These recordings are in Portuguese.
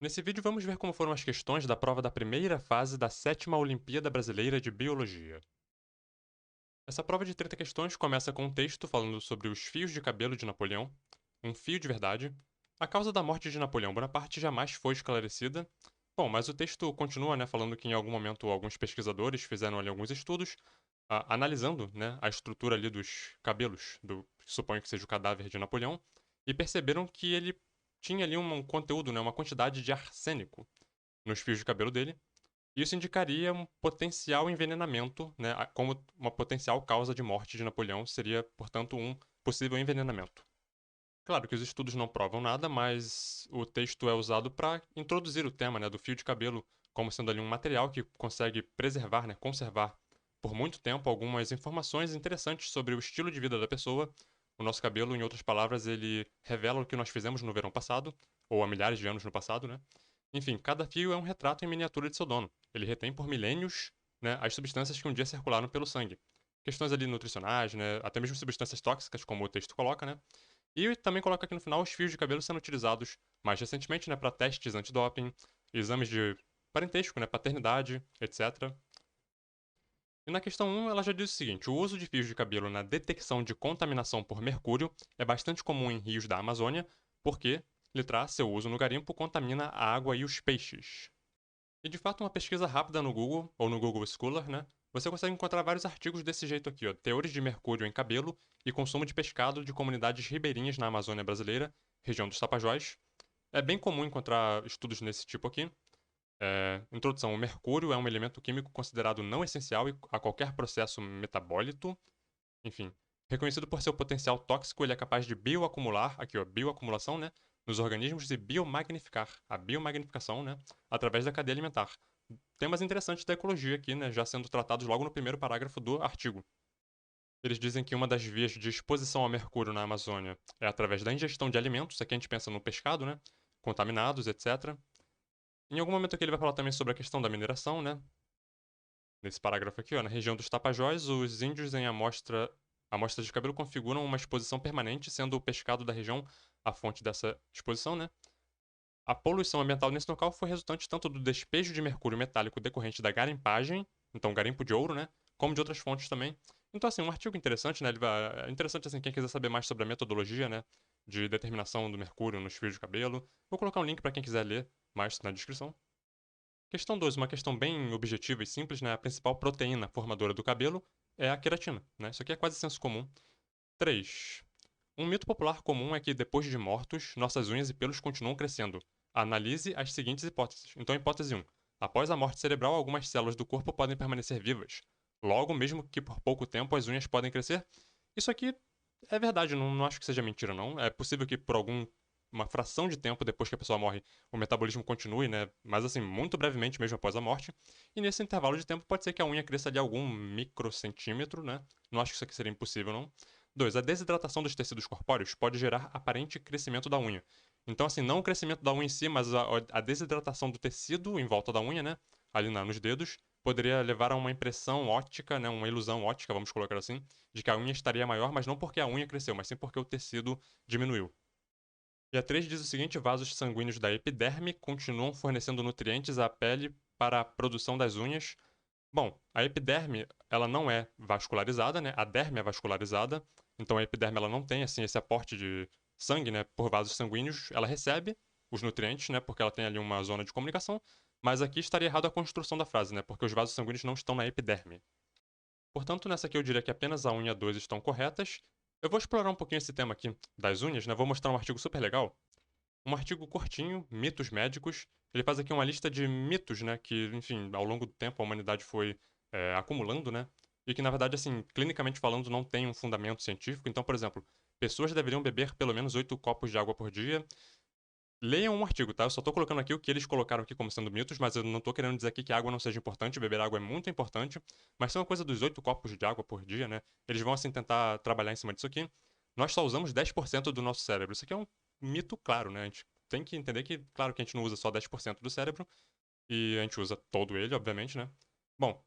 Nesse vídeo vamos ver como foram as questões da prova da primeira fase da 7ª Olimpíada Brasileira de Biologia. Essa prova de 30 questões começa com um texto falando sobre os fios de cabelo de Napoleão, um fio de verdade, a causa da morte de Napoleão Bonaparte jamais foi esclarecida. Bom, mas o texto continua, falando que em algum momento alguns pesquisadores fizeram ali alguns estudos, analisando, a estrutura ali dos cabelos do, suponho que seja o cadáver de Napoleão, e perceberam que ele tinha ali um conteúdo, uma quantidade de arsênico nos fios de cabelo dele. Isso indicaria um potencial envenenamento, como uma potencial causa de morte de Napoleão seria, portanto, um possível envenenamento. Claro que os estudos não provam nada, mas o texto é usado para introduzir o tema, do fio de cabelo como sendo ali um material que consegue preservar, conservar por muito tempo algumas informações interessantes sobre o estilo de vida da pessoa. O nosso cabelo, em outras palavras, ele revela o que nós fizemos no verão passado, ou há milhares de anos no passado, Enfim, cada fio é um retrato em miniatura de seu dono. Ele retém por milênios, as substâncias que um dia circularam pelo sangue. Questões ali nutricionais, até mesmo substâncias tóxicas, como o texto coloca, E também coloca aqui no final os fios de cabelo sendo utilizados mais recentemente, para testes antidoping, exames de parentesco, paternidade, etc. E na questão 1, ela já diz o seguinte: o uso de fios de cabelo na detecção de contaminação por mercúrio é bastante comum em rios da Amazônia, porque, letra A, seu uso no garimpo contamina a água e os peixes. E de fato, uma pesquisa rápida no Google, ou no Google Scholar, você consegue encontrar vários artigos desse jeito aqui, ó, teores de mercúrio em cabelo e consumo de pescado de comunidades ribeirinhas na Amazônia brasileira, região dos Tapajós. É bem comum encontrar estudos nesse tipo aqui. Introdução: o mercúrio é um elemento químico considerado não essencial a qualquer processo metabólito. Enfim, reconhecido por seu potencial tóxico, ele é capaz de bioacumular, aqui ó, bioacumulação, nos organismos e biomagnificar, a biomagnificação, através da cadeia alimentar. Temas interessantes da ecologia aqui, já sendo tratados logo no primeiro parágrafo do artigo. Eles dizem que uma das vias de exposição ao mercúrio na Amazônia é através da ingestão de alimentos, aqui a gente pensa no pescado, contaminados, etc. Em algum momento aqui ele vai falar também sobre a questão da mineração, Nesse parágrafo aqui, ó, na região dos Tapajós, os índios em amostras de cabelo configuram uma exposição permanente, sendo o pescado da região a fonte dessa exposição, A poluição ambiental nesse local foi resultante tanto do despejo de mercúrio metálico decorrente da garimpagem, então garimpo de ouro, como de outras fontes também. Então, assim, um artigo interessante, é interessante, assim, quem quiser saber mais sobre a metodologia, de determinação do mercúrio nos fios de cabelo. Vou colocar um link para quem quiser ler mais na descrição. Questão 2, uma questão bem objetiva e simples, A principal proteína formadora do cabelo é a queratina, Isso aqui é quase senso comum. 3. Um mito popular comum é que depois de mortos, nossas unhas e pelos continuam crescendo. Analise as seguintes hipóteses. Então, hipótese 1. Após a morte cerebral, algumas células do corpo podem permanecer vivas. Logo, mesmo que por pouco tempo, as unhas podem crescer. Isso aqui é verdade, não acho que seja mentira, não. É possível que por uma fração de tempo depois que a pessoa morre, o metabolismo continue, Mas assim, muito brevemente mesmo após a morte. E nesse intervalo de tempo pode ser que a unha cresça de algum microcentímetro, Não acho que isso aqui seria impossível, não. 2. A desidratação dos tecidos corpóreos pode gerar aparente crescimento da unha. Então, assim, não o crescimento da unha em si, mas a desidratação do tecido em volta da unha, Ali nos dedos, poderia levar a uma impressão óptica, uma ilusão óptica, vamos colocar assim, de que a unha estaria maior, mas não porque a unha cresceu, mas sim porque o tecido diminuiu. E a 3 diz o seguinte: vasos sanguíneos da epiderme continuam fornecendo nutrientes à pele para a produção das unhas. Bom, a epiderme, ela não é vascularizada, A derme é vascularizada, então a epiderme ela não tem assim esse aporte de sangue, por vasos sanguíneos. Ela recebe os nutrientes, porque ela tem ali uma zona de comunicação, mas aqui estaria errado a construção da frase, porque os vasos sanguíneos não estão na epiderme. Portanto, nessa aqui eu diria que apenas a unha 2 estão corretas. Eu vou explorar um pouquinho esse tema aqui das unhas, Vou mostrar um artigo super legal. Um artigo curtinho, mitos médicos. Ele faz aqui uma lista de mitos, que, enfim, ao longo do tempo a humanidade foi acumulando, E que, na verdade, assim, clinicamente falando, não tem um fundamento científico. Então, por exemplo, pessoas deveriam beber pelo menos 8 copos de água por dia. Leiam um artigo, tá? Eu só tô colocando aqui o que eles colocaram aqui como sendo mitos, mas eu não tô querendo dizer aqui que a água não seja importante, beber água é muito importante. Mas tem uma coisa dos 8 copos de água por dia, Eles vão, assim, tentar trabalhar em cima disso aqui. Nós só usamos 10% do nosso cérebro. Isso aqui é um mito claro, A gente tem que entender que, claro que a gente não usa só 10% do cérebro, e a gente usa todo ele, obviamente, Bom,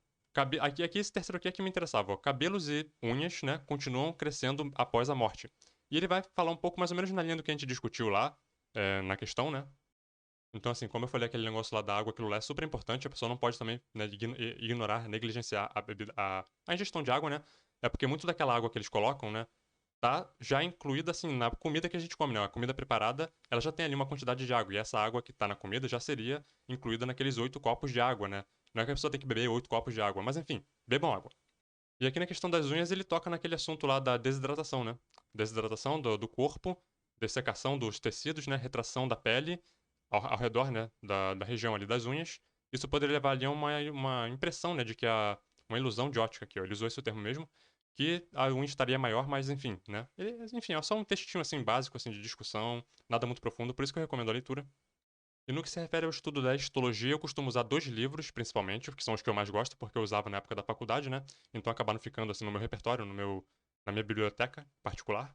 aqui esse terceiro aqui é que me interessava, ó. Cabelos e unhas, continuam crescendo após a morte. E ele vai falar um pouco mais ou menos na linha do que a gente discutiu lá, na questão, Então, assim, como eu falei, aquele negócio lá da água, aquilo lá é super importante, a pessoa não pode também, né, ignorar, negligenciar a ingestão de água, né? É porque muito daquela água que eles colocam, né, tá já incluída, assim, na comida que a gente come, né? A comida preparada, ela já tem ali uma quantidade de água, e essa água que tá na comida já seria incluída naqueles 8 copos de água, né? Não é que a pessoa tem que beber 8 copos de água, mas enfim, bebam água. E aqui na questão das unhas, ele toca naquele assunto lá da desidratação, né? Desidratação do corpo, dessecação dos tecidos, né? Retração da pele ao redor, né? Da região ali das unhas. Isso poderia levar ali a uma impressão, né? De que uma ilusão de ótica aqui, ó. Ele usou esse termo mesmo, que a unha estaria maior, mas enfim, né? Enfim, é só um textinho assim básico assim de discussão, nada muito profundo, por isso que eu recomendo a leitura. E no que se refere ao estudo da histologia, eu costumo usar dois livros, principalmente, que são os que eu mais gosto, porque eu usava na época da faculdade, né? Então acabaram ficando assim no meu repertório, na minha biblioteca particular.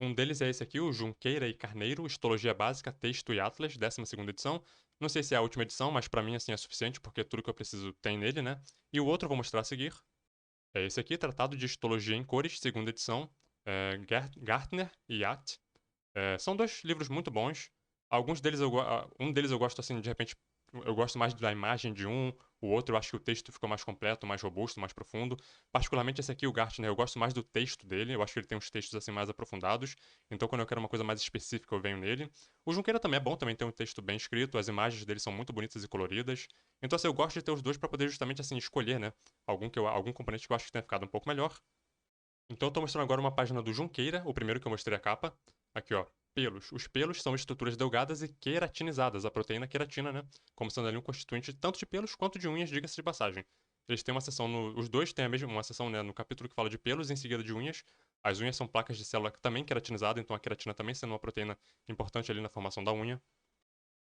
Um deles é esse aqui, o Junqueira e Carneiro, Histologia Básica, Texto e Atlas, 12ª edição. Não sei se é a última edição, mas pra mim assim é suficiente, porque tudo que eu preciso tem nele, né? E o outro eu vou mostrar a seguir. É esse aqui, Tratado de Histologia em Cores, 2ª edição, Gartner e Yatt. São dois livros muito bons. Alguns deles um deles eu gosto assim, de repente, eu gosto mais da imagem de um, o outro eu acho que o texto ficou mais completo, mais robusto, mais profundo. Particularmente esse aqui, o Gartner, eu gosto mais do texto dele, eu acho que ele tem uns textos assim mais aprofundados. Então quando eu quero uma coisa mais específica, eu venho nele. O Junqueira também é bom, também tem um texto bem escrito, as imagens dele são muito bonitas e coloridas. Então assim, eu gosto de ter os dois para poder justamente assim escolher, né, algum componente que eu acho que tenha ficado um pouco melhor. Então eu tô mostrando agora uma página do Junqueira, o primeiro que eu mostrei a capa. Aqui, ó, pelos. Os pelos são estruturas delgadas e queratinizadas, a proteína queratina, né? Como sendo ali um constituinte tanto de pelos quanto de unhas, diga-se de passagem. Eles têm uma seção os dois têm a mesma uma seção, né, no capítulo que fala de pelos e em seguida de unhas. As unhas são placas de célula também queratinizada, então a queratina também sendo uma proteína importante ali na formação da unha.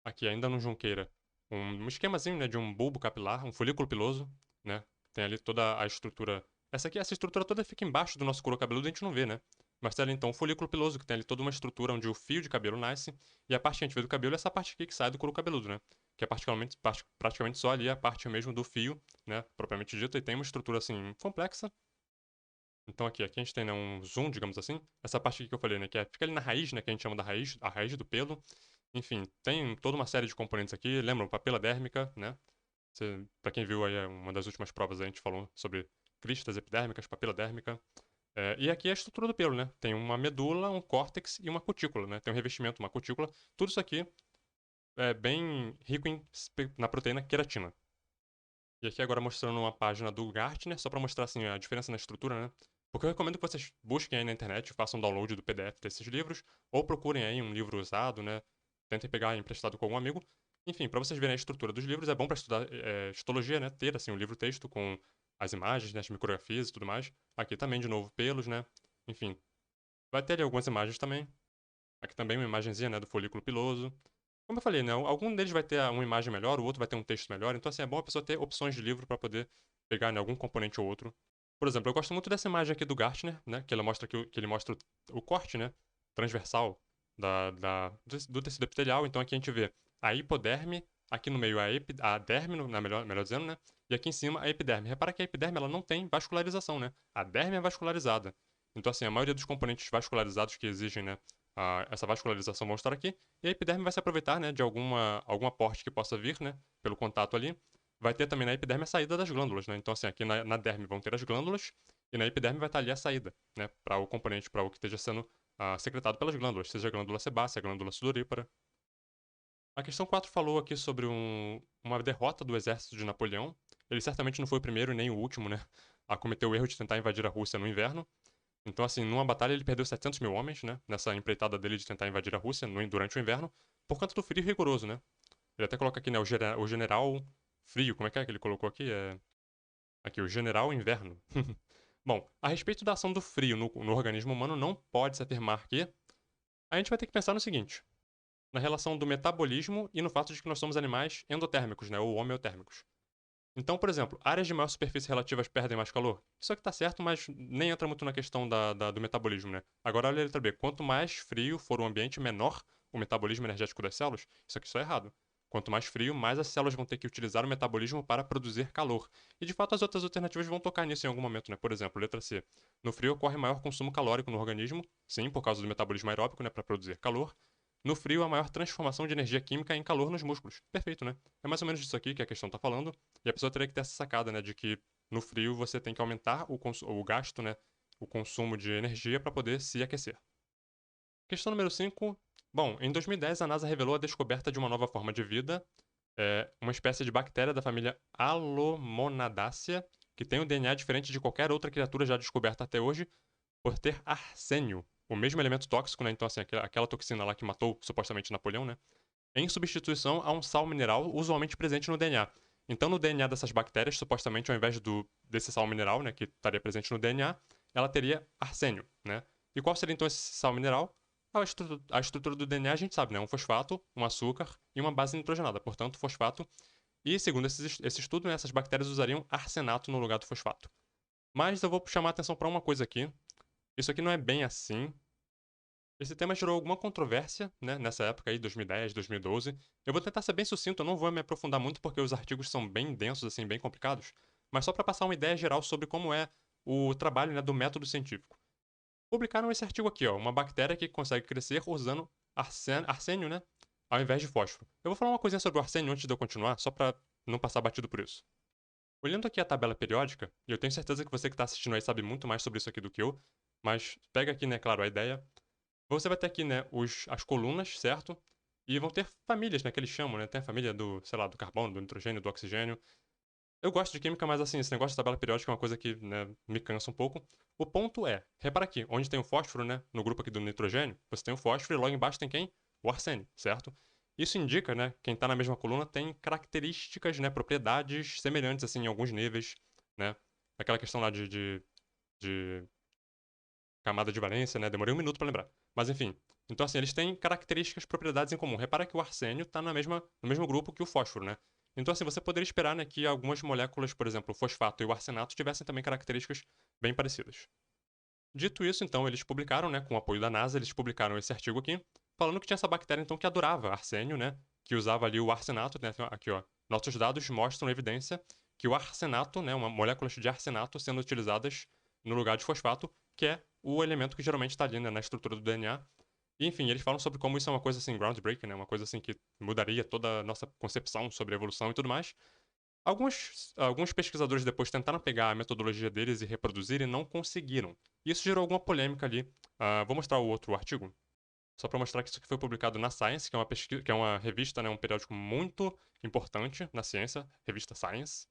Aqui ainda no Junqueira, um esquemazinho, né, de um bulbo capilar, um folículo piloso, né? Tem ali toda a estrutura. Essa estrutura toda fica embaixo do nosso couro cabeludo e a gente não vê, né? Mas tem ali então o folículo piloso, que tem ali toda uma estrutura onde o fio de cabelo nasce, e a parte que a gente vê do cabelo é essa parte aqui que sai do couro cabeludo, né? Que é praticamente só ali a parte mesmo do fio, né? Propriamente dito, e tem uma estrutura assim complexa. Então aqui a gente tem, né, um zoom, digamos assim. Essa parte aqui que eu falei, né? Fica ali na raiz, né? Que a gente chama da raiz, a raiz do pelo. Enfim, tem toda uma série de componentes aqui. Lembram? Papila dérmica, né? Pra quem viu aí uma das últimas provas, a gente falou sobre cristas epidérmicas, papila dérmica. E aqui é a estrutura do pelo, né? Tem uma medula, um córtex e uma cutícula, né? Tem um revestimento, uma cutícula. Tudo isso aqui é bem rico na proteína queratina. E aqui agora mostrando uma página do Gartner, só para mostrar assim, a diferença na estrutura, né? Porque eu recomendo que vocês busquem aí na internet, façam download do PDF desses livros, ou procurem aí um livro usado, né? Tentem pegar emprestado com algum amigo. Enfim, para vocês verem a estrutura dos livros, é bom para estudar histologia, né? Ter assim um livro-texto com as imagens, né? As micrografias e tudo mais. Aqui também, de novo, pelos, né? Enfim, vai ter ali algumas imagens também. Aqui também uma imagenzinha, né? Do folículo piloso. Como eu falei, né? Algum deles vai ter uma imagem melhor, o outro vai ter um texto melhor. Então, assim, é bom a pessoa ter opções de livro para poder pegar, né, algum componente ou outro. Por exemplo, eu gosto muito dessa imagem aqui do Gartner, né? Que ele mostra, que ele mostra o corte, né? Transversal do tecido epitelial. Então, aqui a gente vê a hipoderme, aqui no meio a derme, melhor dizendo, né? E aqui em cima a epiderme. Repara que a epiderme ela não tem vascularização, né? A derme é vascularizada. Então, assim, a maioria dos componentes vascularizados que exigem, né? Essa vascularização vão estar aqui. E a epiderme vai se aproveitar, né, de algum aporte que possa vir, né, pelo contato ali. Vai ter também na epiderme a saída das glândulas, né? Então, assim, aqui na derme vão ter as glândulas e na epiderme vai estar ali a saída, né, para o componente, para o que esteja sendo secretado pelas glândulas, seja a glândula sebácea, a glândula sudorípara. A questão 4 falou aqui sobre uma derrota do exército de Napoleão. Ele certamente não foi o primeiro e nem o último, né, a cometer o erro de tentar invadir a Rússia no inverno. Então, assim, numa batalha ele perdeu 700 mil homens, né? Nessa empreitada dele de tentar invadir a Rússia durante o inverno, por conta do frio rigoroso, né? Ele até coloca aqui, né, o general frio. Como é que ele colocou aqui? Aqui, o general inverno. Bom, a respeito da ação do frio no organismo humano, não pode se afirmar que. A gente vai ter que pensar no seguinte: na relação do metabolismo e no fato de que nós somos animais endotérmicos, né? Ou homeotérmicos. Então, por exemplo, áreas de maior superfície relativas perdem mais calor. Isso aqui tá certo, mas nem entra muito na questão do metabolismo, né? Agora, olha a letra B. Quanto mais frio for o ambiente, menor o metabolismo energético das células. Isso aqui só é errado. Quanto mais frio, mais as células vão ter que utilizar o metabolismo para produzir calor. E de fato, as outras alternativas vão tocar nisso em algum momento, né? Por exemplo, letra C. No frio ocorre maior consumo calórico no organismo, sim, por causa do metabolismo aeróbico, né? Para produzir calor. No frio, a maior transformação de energia química é em calor nos músculos. Perfeito, né? É mais ou menos disso aqui que a questão tá falando. E a pessoa teria que ter essa sacada, né? De que no frio você tem que aumentar o gasto, né? O consumo de energia para poder se aquecer. Questão número 5. Bom, em 2010 a NASA revelou a descoberta de uma nova forma de vida, uma espécie de bactéria da família Alomonadaceae, que tem um DNA diferente de qualquer outra criatura já descoberta até hoje, por ter arsênio, o mesmo elemento tóxico, né? Então, assim, aquela toxina lá que matou supostamente Napoleão, né? Em substituição a um sal mineral usualmente presente no DNA. Então, no DNA dessas bactérias, supostamente, ao invés desse sal mineral, né, que estaria presente no DNA, ela teria arsênio, né? E qual seria então esse sal mineral? A estrutura do DNA a gente sabe, né? Um fosfato, um açúcar e uma base nitrogenada. Portanto, fosfato. E segundo esse estudo, né, essas bactérias usariam arsenato no lugar do fosfato. Mas eu vou chamar a atenção para uma coisa aqui. Isso aqui não é bem assim. Esse tema gerou alguma controvérsia, né, nessa época aí, 2010, 2012. Eu vou tentar ser bem sucinto, eu não vou me aprofundar muito porque os artigos são bem densos, assim, bem complicados, mas só para passar uma ideia geral sobre como é o trabalho, né, do método científico. Publicaram esse artigo aqui, ó, uma bactéria que consegue crescer usando arsênio, né, ao invés de fósforo. Eu vou falar uma coisinha sobre o arsênio antes de eu continuar, só para não passar batido por isso. Olhando aqui a tabela periódica, e eu tenho certeza que você que está assistindo aí sabe muito mais sobre isso aqui do que eu, mas pega aqui, né, claro, a ideia. Você vai ter aqui, né, as colunas, certo? E vão ter famílias, né, que eles chamam, né? Tem a família do, sei lá, do carbono, do nitrogênio, do oxigênio. Eu gosto de química, mas assim, esse negócio de tabela periódica é uma coisa que, né, me cansa um pouco. O ponto é, repara aqui, onde tem o fósforo, né, no grupo aqui do nitrogênio, você tem o fósforo e logo embaixo tem quem? O arsênio, certo? Isso indica, né, quem tá na mesma coluna tem características, né, propriedades semelhantes, assim, em alguns níveis, né? Aquela questão lá de camada de valência, né? Demorei um minuto para lembrar. Mas enfim. Então, assim, eles têm características, propriedades em comum. Repara que o arsênio está no mesmo grupo que o fósforo, né? Então, assim, você poderia esperar, né, que algumas moléculas, por exemplo, o fosfato e o arsenato, tivessem também características bem parecidas. Dito isso, então, eles publicaram, né, com o apoio da NASA, eles publicaram esse artigo aqui, falando que tinha essa bactéria, então, que adorava arsênio, né? Que usava ali o arsenato, né? Aqui, ó. Nossos dados mostram evidência que o arsenato, né, uma moléculas de arsenato sendo utilizadas no lugar de fosfato, que é o elemento que geralmente está ali, né, na estrutura do DNA. E, enfim, eles falam sobre como isso é uma coisa assim groundbreaking, né, uma coisa assim que mudaria toda a nossa concepção sobre a evolução e tudo mais. Alguns pesquisadores depois tentaram pegar a metodologia deles e reproduzir e não conseguiram. Isso gerou alguma polêmica ali. Vou mostrar o outro artigo, só para mostrar que isso aqui foi publicado na Science, que é uma pesquisa, que é uma revista, né, um periódico muito importante na ciência, revista Science,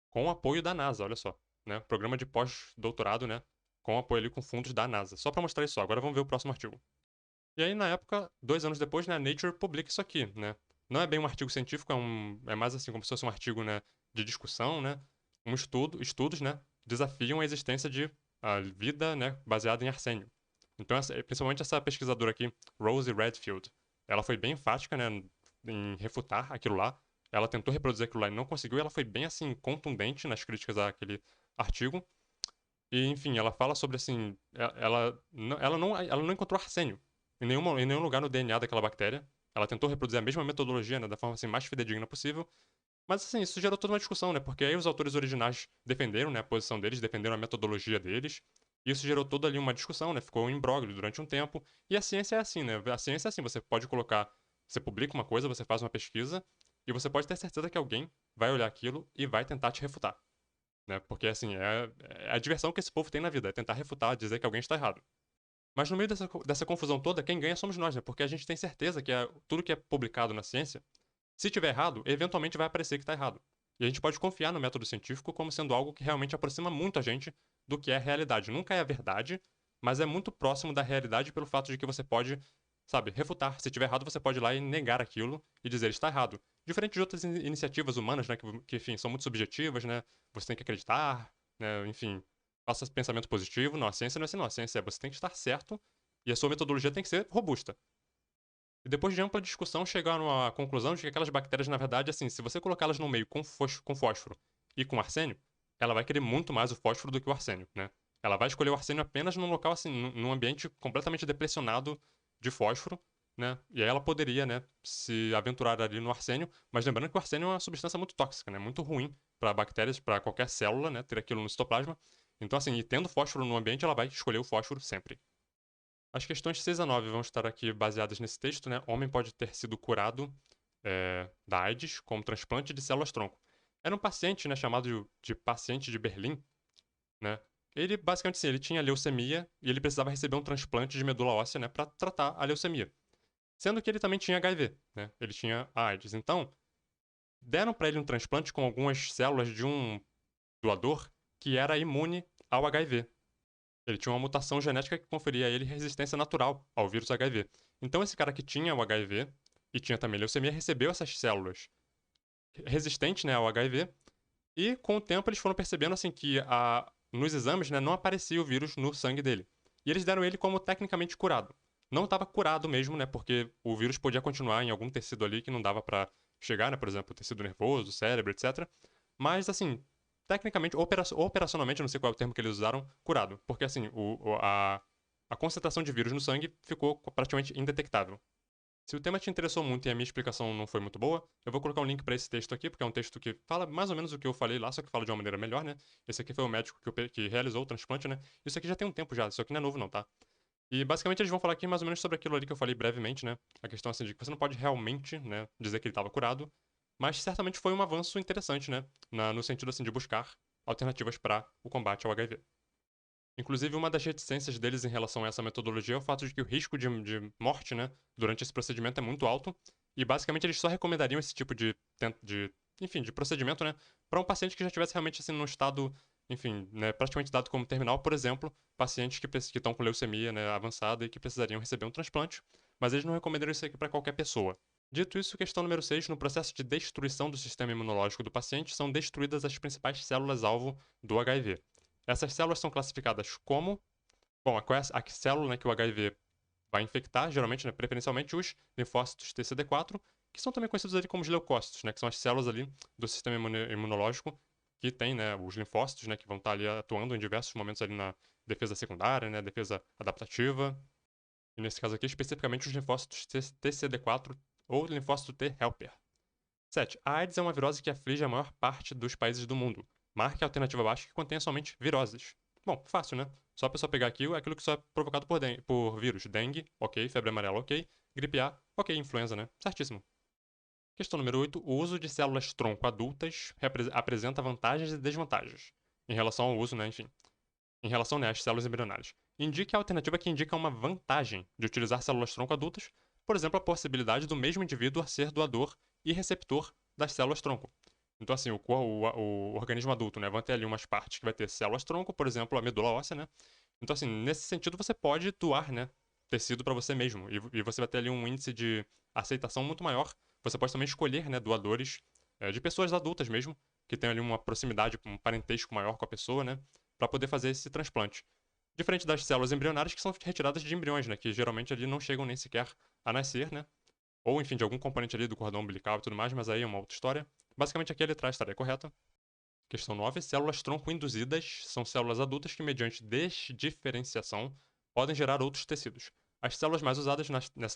com o apoio da NASA, olha só, né, programa de pós-doutorado, né, com apoio ali com fundos da NASA. Só para mostrar isso, agora vamos ver o próximo artigo. E aí, na época, 2 anos depois, né, a Nature publica isso aqui, né? Não é bem um artigo científico, é mais assim como se fosse um artigo, né, de discussão, né? Estudos, né, desafiam a existência de vida, né, baseada em arsênio. Então, principalmente essa pesquisadora aqui, Rosie Redfield, ela foi bem enfática, né, em refutar aquilo lá. Ela tentou reproduzir aquilo lá e não conseguiu, e ela foi bem, assim, contundente nas críticas àquele artigo. E, enfim, ela fala sobre, assim, ela não encontrou arsênio em nenhum lugar no DNA daquela bactéria. Ela tentou reproduzir a mesma metodologia, né, da forma assim, mais fidedigna possível. Mas assim, isso gerou toda uma discussão, né? Porque aí os autores originais defenderam, né, a posição deles, defenderam a metodologia deles. E isso gerou toda ali uma discussão, né? Ficou um imbróglio durante um tempo. E a ciência é assim, né? A ciência é assim, você pode colocar, você publica uma coisa, você faz uma pesquisa, e você pode ter certeza que alguém vai olhar aquilo e vai tentar te refutar, né? Porque assim, é a diversão que esse povo tem na vida, é tentar refutar, dizer que alguém está errado. Mas no meio dessa confusão toda, quem ganha somos nós, né? Porque a gente tem certeza que tudo que é publicado na ciência, se tiver errado, eventualmente vai aparecer que está errado. E a gente pode confiar no método científico como sendo algo que realmente aproxima muito a gente do que é a realidade. Nunca é a verdade, mas é muito próximo da realidade pelo fato de que você pode, sabe, refutar. Se tiver errado, você pode ir lá e negar aquilo e dizer está errado. Diferente de outras iniciativas humanas, né, que, enfim, são muito subjetivas, né? Você tem que acreditar, né, enfim, faça pensamento positivo. Não, a ciência não é assim, não. A ciência é você tem que estar certo e a sua metodologia tem que ser robusta. E depois de ampla discussão, chegaram à conclusão de que aquelas bactérias, na verdade, assim, se você colocá-las no meio com fósforo e com arsênio, ela vai querer muito mais o fósforo do que o arsênio, né? Ela vai escolher o arsênio apenas num local, assim, num ambiente completamente depressionado de fósforo, né? E aí ela poderia, né, se aventurar ali no arsênio, mas lembrando que o arsênio é uma substância muito tóxica, né? Muito ruim para bactérias, para qualquer célula, né, ter aquilo no citoplasma. Então, assim, e tendo fósforo no ambiente, ela vai escolher o fósforo sempre. As questões 6 a 9 vão estar aqui baseadas nesse texto, né? Homem pode ter sido curado da AIDS com transplante de células-tronco. Era um paciente, né, chamado de paciente de Berlim, né? Ele, basicamente, sim, ele tinha leucemia e ele precisava receber um transplante de medula óssea, né, para tratar a leucemia. Sendo que ele também tinha HIV, né? Ele tinha a AIDS. Então, deram para ele um transplante com algumas células de um doador que era imune ao HIV. Ele tinha uma mutação genética que conferia a ele resistência natural ao vírus HIV. Então, esse cara que tinha o HIV e tinha também leucemia recebeu essas células resistentes, né, ao HIV. E com o tempo eles foram percebendo assim que nos exames, né, não aparecia o vírus no sangue dele. E eles deram ele como tecnicamente curado. Não estava curado mesmo, né, porque o vírus podia continuar em algum tecido ali que não dava para chegar, né, por exemplo, o tecido nervoso, cérebro, etc. Mas assim, tecnicamente, operacionalmente, eu não sei qual é o termo que eles usaram, curado, porque assim, a concentração de vírus no sangue ficou praticamente indetectável. Se o tema te interessou muito e a minha explicação não foi muito boa, eu vou colocar um link para esse texto aqui, porque é um texto que fala mais ou menos o que eu falei lá, só que fala de uma maneira melhor, né? Esse aqui foi o médico que realizou o transplante, né? Isso aqui já tem um tempo já, isso aqui não é novo não, tá? E basicamente eles vão falar aqui mais ou menos sobre aquilo ali que eu falei brevemente, né? A questão assim de que você não pode realmente, né, dizer que ele estava curado, mas certamente foi um avanço interessante, né? No sentido assim de buscar alternativas para o combate ao HIV. Inclusive, uma das reticências deles em relação a essa metodologia é o fato de que o risco de morte, né, durante esse procedimento é muito alto, e basicamente eles só recomendariam esse tipo enfim, de procedimento, né, para um paciente que já estivesse realmente assim num estado, enfim, né, praticamente dado como terminal, por exemplo, pacientes que estão com leucemia, né, avançada e que precisariam receber um transplante, mas eles não recomendariam isso aqui para qualquer pessoa. Dito isso, questão número 6, no processo de destruição do sistema imunológico do paciente, são destruídas as principais células-alvo do HIV. Essas células são classificadas como. Bom, a célula, né, que o HIV vai infectar, geralmente, né, preferencialmente os linfócitos TCD4, que são também conhecidos ali como os leucócitos, né, que são as células ali do sistema imunológico que tem, né, os linfócitos, né, que vão estar ali atuando em diversos momentos ali na defesa secundária, né, defesa adaptativa. E nesse caso aqui, especificamente os linfócitos TCD4 ou linfócito T helper. 7. A AIDS é uma virose que aflige a maior parte dos países do mundo. Marque a alternativa abaixo que contenha somente viroses. Bom, fácil, né? Só a pessoa pegar aquilo que só é provocado por vírus. Dengue, ok. Febre amarela, ok. Gripe A, ok. Influenza, né? Certíssimo. Questão número 8. O uso de células-tronco adultas apresenta vantagens e desvantagens. Em relação ao uso, né? Enfim. Em relação, né, às células embrionárias. Indique a alternativa que indica uma vantagem de utilizar células-tronco adultas, por exemplo, a possibilidade do mesmo indivíduo ser doador e receptor das células-tronco. Então, assim, o organismo adulto, né, vai ter ali umas partes que vai ter células-tronco, por exemplo, a medula óssea, né? Então, assim, nesse sentido, você pode doar, né, tecido para você mesmo. E você vai ter ali um índice de aceitação muito maior. Você pode também escolher, né, doadores de pessoas adultas mesmo, que tem ali uma proximidade, um parentesco maior com a pessoa, né, para poder fazer esse transplante. Diferente das células embrionárias que são retiradas de embriões, né, que geralmente ali não chegam nem sequer a nascer, né, ou enfim, de algum componente ali do cordão umbilical e tudo mais, mas aí é uma outra história. Basicamente aqui a letra A estaria correta. Questão 9. Células tronco induzidas são células adultas que, mediante desdiferenciação, podem gerar outros tecidos. As células mais usadas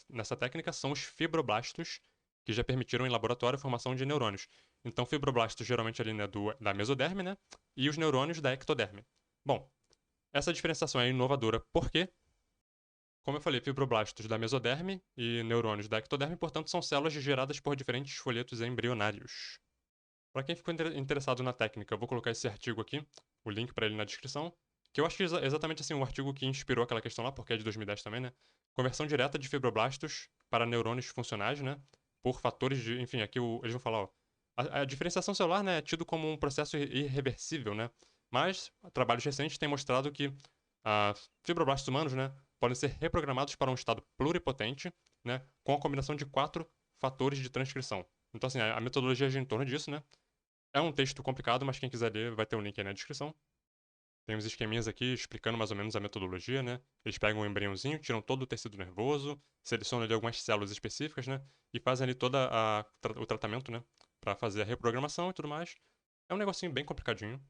nessa técnica são os fibroblastos, que já permitiram em laboratório a formação de neurônios. Então, fibroblastos geralmente ali, né, da mesoderme, né, e os neurônios da ectoderme. Bom, essa diferenciação é inovadora porque, como eu falei, fibroblastos da mesoderme e neurônios da ectoderme, portanto, são células geradas por diferentes folhetos embrionários. Para quem ficou interessado na técnica, eu vou colocar esse artigo aqui, o link para ele na descrição, que eu acho que é exatamente assim o artigo que inspirou aquela questão lá, porque é de 2010 também, né? Conversão direta de fibroblastos para neurônios funcionais, né? Por fatores de, enfim, aqui eles vão falar, ó, a diferenciação celular, né, é tido como um processo irreversível, né? Mas trabalhos recentes têm mostrado que fibroblastos humanos, né, podem ser reprogramados para um estado pluripotente, né, com a combinação de 4 fatores de transcrição. Então, assim, a metodologia gira em torno disso, né? É um texto complicado, mas quem quiser ler vai ter um link aí na descrição. Tem uns esqueminhas aqui explicando mais ou menos a metodologia, né? Eles pegam um embriãozinho, tiram todo o tecido nervoso, selecionam ali algumas células específicas, né? E fazem ali todo o tratamento, né? Pra fazer a reprogramação e tudo mais. É um negocinho bem complicadinho.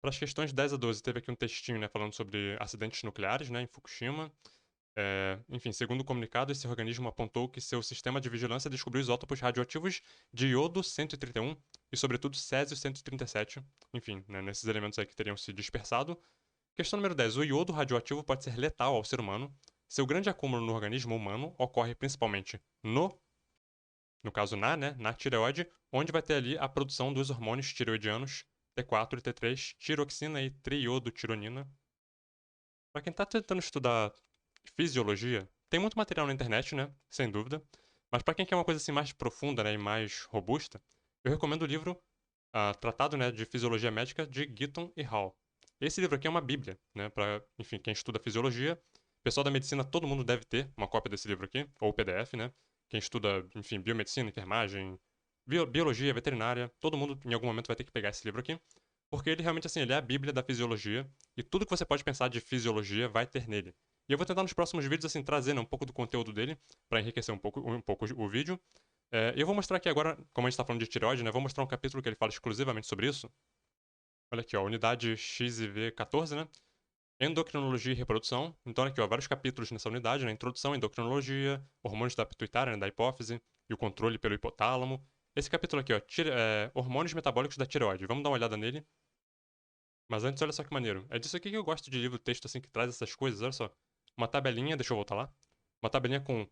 Para as questões 10 a 12, teve aqui um textinho, né? Falando sobre acidentes nucleares, né? Em Fukushima. Enfim, segundo o comunicado, esse organismo apontou que seu sistema de vigilância descobriu isótopos radioativos de iodo 131 e, sobretudo, césio 137, enfim, né, nesses elementos aí que teriam se dispersado. Questão número 10. O iodo radioativo pode ser letal ao ser humano. Seu grande acúmulo no organismo humano ocorre principalmente no caso na tireoide, onde vai ter ali a produção dos hormônios tireoidianos T4 e T3, tiroxina e triiodotironina. Para quem tá tentando estudar fisiologia, tem muito material na internet, né? Sem dúvida. Mas para quem quer uma coisa assim mais profunda, né, e mais robusta, eu recomendo o livro Tratado, né, de Fisiologia Médica de Gitton e Hall. Esse livro aqui é uma bíblia, né, para, enfim, quem estuda fisiologia. Pessoal da medicina, todo mundo deve ter uma cópia desse livro aqui, ou PDF, né? Quem estuda, enfim, biomedicina, enfermagem, biologia, veterinária, todo mundo em algum momento vai ter que pegar esse livro aqui, porque ele realmente, assim, ele é a bíblia da fisiologia, e tudo que você pode pensar de fisiologia vai ter nele. E eu vou tentar nos próximos vídeos, assim, trazer, né, um pouco do conteúdo dele, para enriquecer um pouco o vídeo. E eu vou mostrar aqui agora, como a gente tá falando de tireoide, né, vou mostrar um capítulo que ele fala exclusivamente sobre isso. Olha aqui, ó, unidade XIV14, né? Endocrinologia e reprodução. Então, aqui, ó, vários capítulos nessa unidade, né? Introdução, endocrinologia, hormônios da pituitária, né, da hipófise, e o controle pelo hipotálamo. Esse capítulo aqui, ó, hormônios metabólicos da tireoide. Vamos dar uma olhada nele. Mas antes, olha só que maneiro. É disso aqui que eu gosto de livro texto assim que traz essas coisas, olha só. Uma tabelinha, deixa eu voltar lá. Uma tabelinha com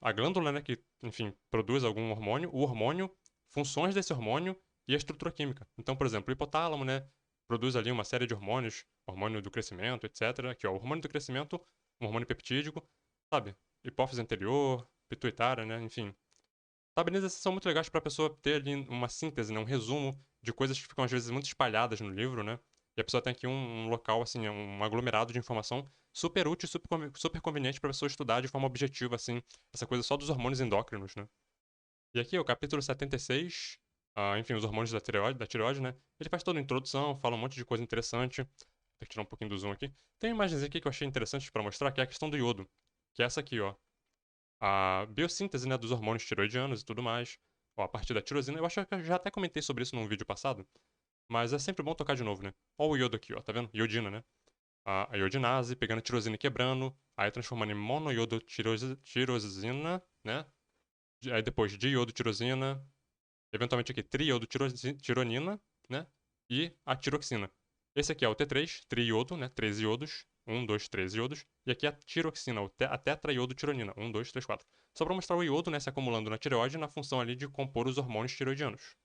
a glândula, né, que, enfim, produz algum hormônio, o hormônio, funções desse hormônio e a estrutura química. Então, por exemplo, o hipotálamo, né, produz ali uma série de hormônios, hormônio do crescimento, etc. Aqui, ó, o hormônio do crescimento, um hormônio peptídico, sabe? Hipófise anterior, pituitária, né, enfim. Tabelinhas são muito legais para a pessoa ter ali uma síntese, né, um resumo de coisas que ficam às vezes muito espalhadas no livro, né? E a pessoa tem aqui um local, assim, um aglomerado de informação super útil e super conveniente para a pessoa estudar de forma objetiva, assim, essa coisa só dos hormônios endócrinos, né? E aqui, o capítulo 76, enfim, os hormônios da tireoide, né? Ele faz toda a introdução, fala um monte de coisa interessante. Tem que tirar um pouquinho do zoom aqui. Tem imagens aqui que eu achei interessantes para mostrar, que é a questão do iodo. Que é essa aqui, ó, a biossíntese, né, dos hormônios tiroidianos e tudo mais, ó, a partir da tirosina. Eu acho que eu já até comentei sobre isso num vídeo passado, mas é sempre bom tocar de novo, né? Ó o iodo aqui, ó, tá vendo? Iodina, né? A iodinase, pegando a tirosina e quebrando, aí transformando em monoiodotirosina, né? Aí depois diiodotirosina, eventualmente aqui triiodotironina, né? E a tiroxina. Esse aqui é o T3, triiodo, né? 13 iodos. 2, 3 iodos. E aqui é a tiroxina, a tetraiodotironina. 2, 3, 4. Só para mostrar o iodo, né, se acumulando na tireoide na função ali de compor os hormônios tiroidianos.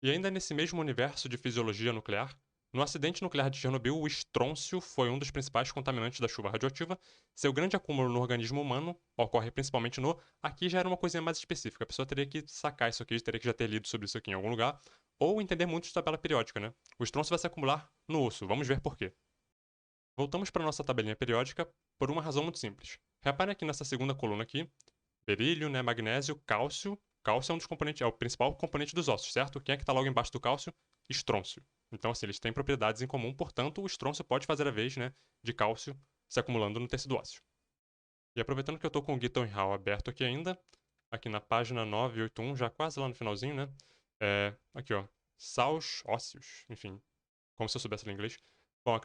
E ainda nesse mesmo universo de fisiologia nuclear, no acidente nuclear de Chernobyl, o estrôncio foi um dos principais contaminantes da chuva radioativa. Seu grande acúmulo no organismo humano ocorre principalmente no. Aqui já era uma coisinha mais específica. A pessoa teria que sacar isso aqui, teria que já ter lido sobre isso aqui em algum lugar, ou entender muito de tabela periódica, né? O estrôncio vai se acumular no osso. Vamos ver por quê. Voltamos para nossa tabelinha periódica por uma razão muito simples. Reparem aqui nessa segunda coluna aqui, berílio, né, magnésio, cálcio. Cálcio é um dos componentes, é o principal componente dos ossos, certo? Quem é que está logo embaixo do cálcio? Estrôncio. Então, assim, eles têm propriedades em comum, portanto, o estrôncio pode fazer a vez, né, de cálcio se acumulando no tecido ósseo. E aproveitando que eu estou com o Gitton e Hall aberto aqui ainda, aqui na página 981, já quase lá no finalzinho, né? Aqui, ó, sals ósseos, enfim, como se eu soubesse ler inglês. Bom,